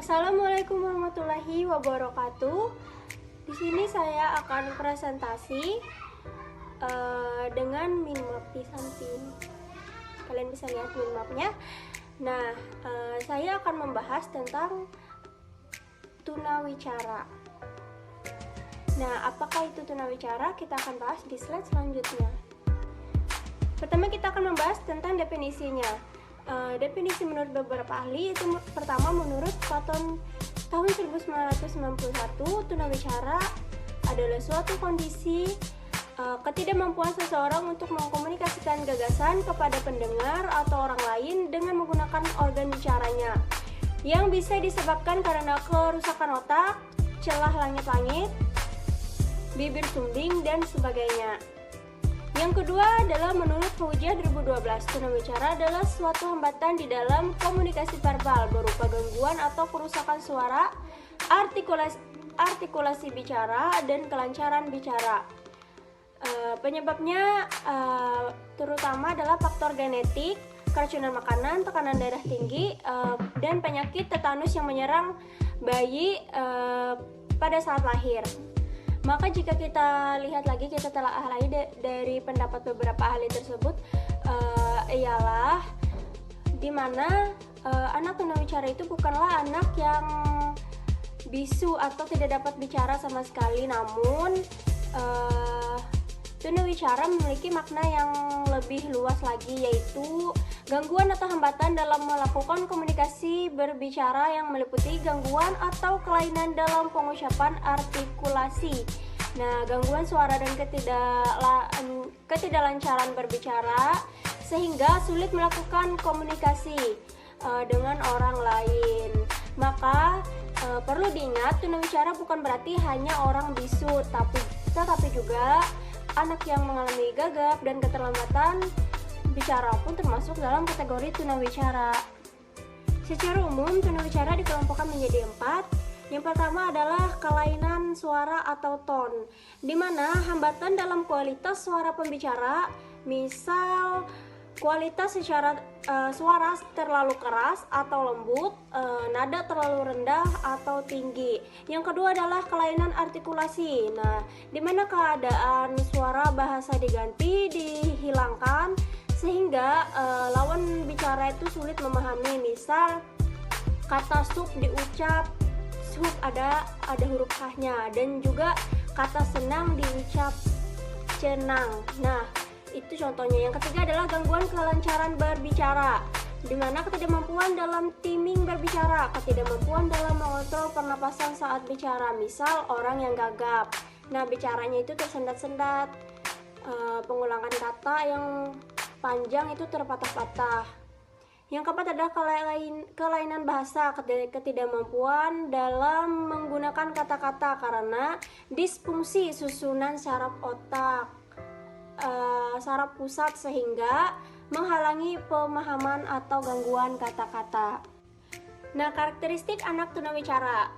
Assalamualaikum warahmatullahi wabarakatuh. Di sini saya akan presentasi dengan minmap di samping. Kalian bisa lihat minmapnya. Nah, saya akan membahas tentang tunawicara. Nah, apakah itu tunawicara? Kita akan bahas di slide selanjutnya. Pertama, kita akan membahas tentang definisinya. Definisi menurut beberapa ahli itu pertama, menurut Platon tahun 1991, tunawicara adalah suatu kondisi ketidakmampuan seseorang untuk mengkomunikasikan gagasan kepada pendengar atau orang lain dengan menggunakan organ bicaranya, yang bisa disebabkan karena kerusakan otak, celah langit-langit, bibir sumbing, dan sebagainya. Yang kedua adalah menurut Fauziah 2012, tunawicara adalah suatu hambatan di dalam komunikasi verbal berupa gangguan atau kerusakan suara, artikulasi bicara, dan kelancaran bicara. Penyebabnya terutama adalah faktor genetik, keracunan makanan, tekanan darah tinggi, dan penyakit tetanus yang menyerang bayi pada saat lahir. Maka jika kita lihat lagi, kita telah lagi dari pendapat beberapa ahli tersebut, ialah dimana anak tunawicara itu bukanlah anak yang bisu atau tidak dapat bicara sama sekali, namun tunawicara memiliki makna yang lebih luas lagi, yaitu gangguan atau hambatan dalam melakukan komunikasi berbicara yang meliputi gangguan atau kelainan dalam pengucapan artikulasi. Nah, gangguan suara dan ketidaklancaran berbicara sehingga sulit melakukan komunikasi dengan orang lain. Maka perlu diingat, tunawicara bukan berarti hanya orang bisu, tetapi juga anak yang mengalami gagap dan keterlambatan bicara pun termasuk dalam kategori tunawicara. Secara umum, tunawicara dikelompokkan menjadi 4. Yang pertama adalah kelainan suara atau tone, di mana hambatan dalam kualitas suara pembicara, misal kualitas secara suara terlalu keras atau lembut, nada terlalu rendah atau tinggi. Yang kedua adalah kelainan artikulasi, nah, di mana keadaan suara bahasa diganti, dihilangkan, sehingga lawan bicara itu sulit memahami. Misal kata sup diucap sup ada huruf H-nya, dan juga kata senang diucap cenang. Nah, itu contohnya. Yang ketiga adalah gangguan kelancaran berbicara, di mana ketidakmampuan dalam timing berbicara, ketidakmampuan dalam mengontrol pernapasan saat bicara, misal orang yang gagap. Nah, bicaranya itu tersendat-sendat, pengulangan kata yang panjang itu terpatah-patah. Yang keempat adalah kelainan bahasa, ketidakmampuan dalam menggunakan kata-kata karena disfungsi susunan saraf otak, saraf pusat, sehingga menghalangi pemahaman atau gangguan kata-kata. Nah, karakteristik anak tunawicara,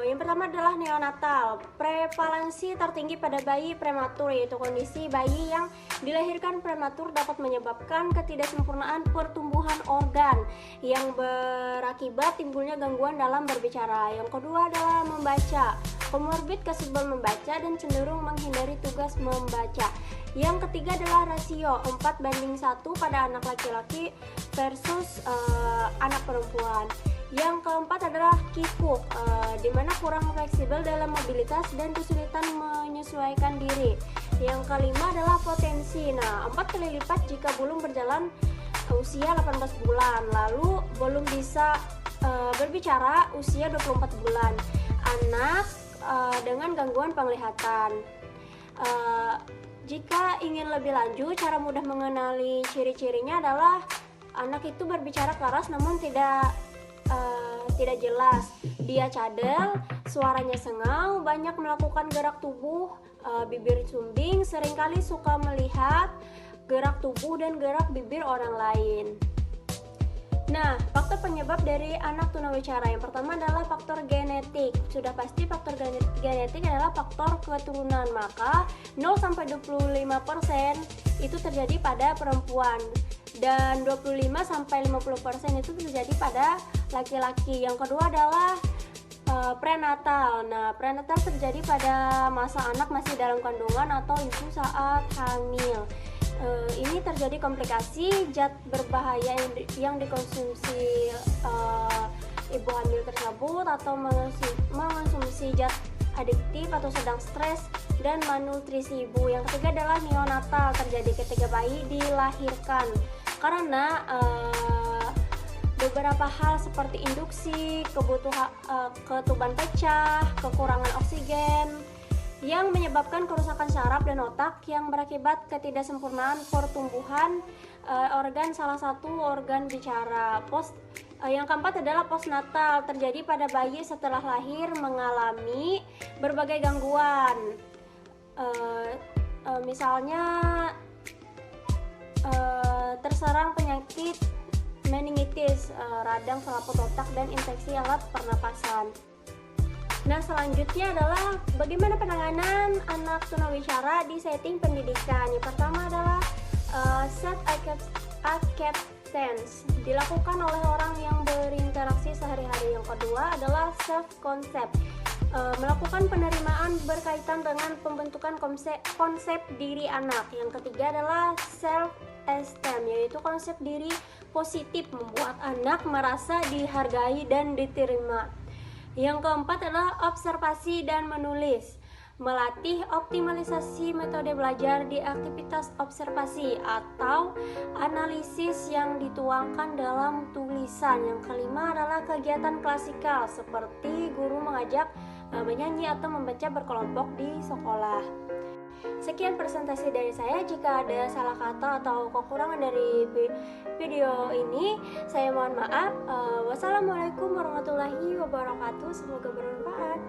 yang pertama adalah neonatal, prevalensi tertinggi pada bayi prematur, yaitu kondisi bayi yang dilahirkan prematur dapat menyebabkan ketidaksempurnaan pertumbuhan organ yang berakibat timbulnya gangguan dalam berbicara. Yang kedua adalah membaca, komorbid kesebel membaca dan cenderung menghindari tugas membaca. Yang ketiga adalah rasio 4:1 pada anak laki-laki versus anak perempuan. Yang keempat adalah kikuk, di mana kurang fleksibel dalam mobilitas dan kesulitan menyesuaikan diri. Yang kelima adalah potensi, 4 kali lipat jika belum berjalan usia 18 bulan, lalu belum bisa berbicara usia 24 bulan. Anak dengan gangguan penglihatan. Jika ingin lebih lanjut, cara mudah mengenali ciri-cirinya adalah anak itu berbicara keras namun tidak jelas, dia cadel, suaranya sengau, banyak melakukan gerak tubuh, bibir sumbing, seringkali suka melihat gerak tubuh dan gerak bibir orang lain. Nah, faktor penyebab dari anak tunawicara, yang pertama adalah faktor genetik. Sudah pasti faktor genetik adalah faktor keturunan, maka 0-25% itu terjadi pada perempuan, dan 25-50% itu terjadi pada laki-laki. Yang kedua adalah prenatal. Nah, prenatal terjadi pada masa anak masih dalam kandungan atau ibu saat hamil. Ini terjadi komplikasi zat berbahaya yang dikonsumsi ibu hamil tersebut, atau mengonsumsi zat adiktif atau sedang stres dan malnutrisi ibu. Yang ketiga adalah neonatal, terjadi ketika bayi dilahirkan karena beberapa hal seperti induksi, ketuban pecah, kekurangan oksigen yang menyebabkan kerusakan saraf dan otak yang berakibat ketidaksempurnaan pertumbuhan organ, salah satu organ bicara. Yang keempat adalah postnatal, terjadi pada bayi setelah lahir mengalami berbagai gangguan, misalnya terserang penyakit meningitis, radang selaput otak, dan infeksi alat pernapasan. Nah, selanjutnya adalah bagaimana penanganan anak tunawicara di setting pendidikan. Yang pertama adalah self acceptance, dilakukan oleh orang yang berinteraksi sehari-hari. Yang kedua adalah self concept, melakukan penerimaan berkaitan dengan pembentukan konsep diri anak. Yang ketiga adalah self esteem, yaitu konsep diri positif, membuat anak merasa dihargai dan diterima. Yang keempat adalah observasi dan menulis, melatih optimalisasi metode belajar di aktivitas observasi atau analisis yang dituangkan dalam tulisan. Yang kelima adalah kegiatan klasikal seperti guru mengajak menyanyi atau membaca berkelompok di sekolah. Sekian presentasi dari saya. Jika ada salah kata atau kekurangan dari video ini, saya mohon maaf. Wassalamualaikum warahmatullahi wabarakatuh. Semoga bermanfaat.